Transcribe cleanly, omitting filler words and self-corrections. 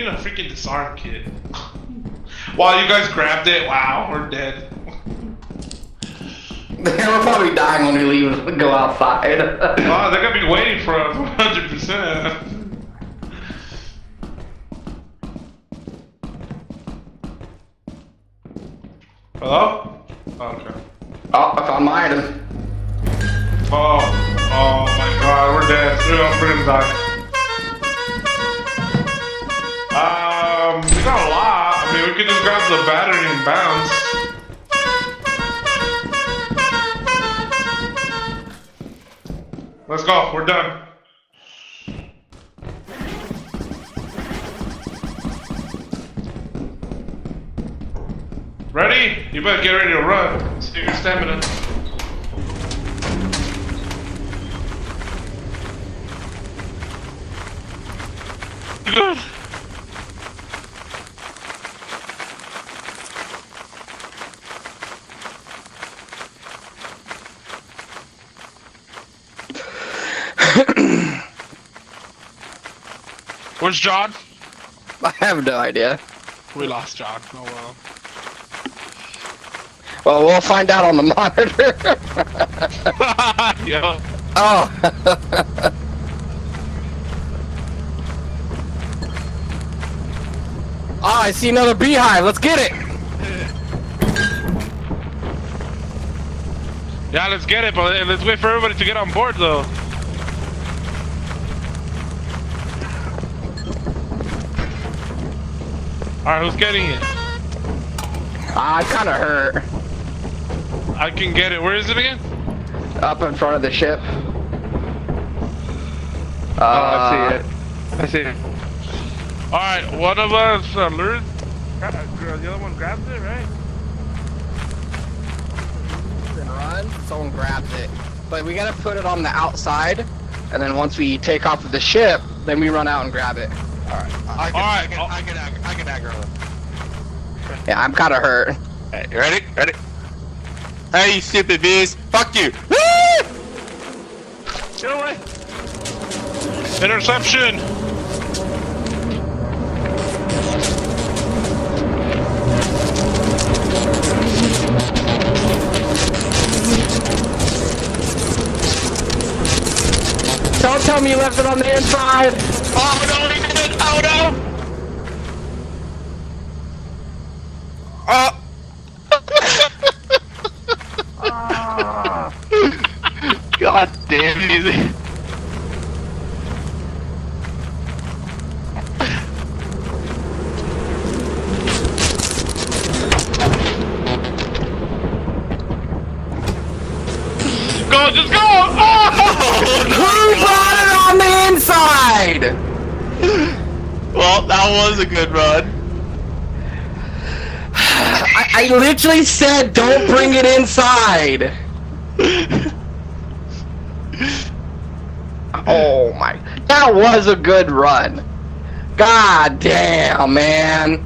need a freaking disarm kit. Wow, you guys grabbed it. Wow, we're dead. We're probably dying when we leave and go outside. Wow, they're gonna be waiting for us 100%. Hello? Oh, okay. Oh, I found my item. Oh my god, we're dead. We're gonna die. We got a lot. I mean, we could just grab the battery and bounce. Let's go, we're done. Ready? You better get ready to run. See your stamina. Good. Where's John? I have no idea. We lost John. Oh well. Well, we'll find out on the monitor. Yeah. Oh. Oh, I see another beehive. Let's get it. Yeah, let's get it, but let's wait for everybody to get on board, though. Alright, who's getting it? I kind of hurt. I can get it. Where is it again? Up in front of the ship. Oh, I see it. I see it. Alright, one of us lures. The other one grabs it, right? And run. Someone grabs it. But we gotta put it on the outside. And then once we take off of the ship, then we run out and grab it. Alright. I can aggro it. Yeah, I'm kind of hurt. Hey, you ready? Ready? Hey, you stupid bees! Fuck you! Woo! Get away! Interception! Don't tell me you left it on the inside! Oh no, he did! Oh no! God damn it! Go, just go! Oh! Who brought it on the inside? Well, that was a good run. I literally said don't bring it inside. Oh my, that was a good run. God damn, man.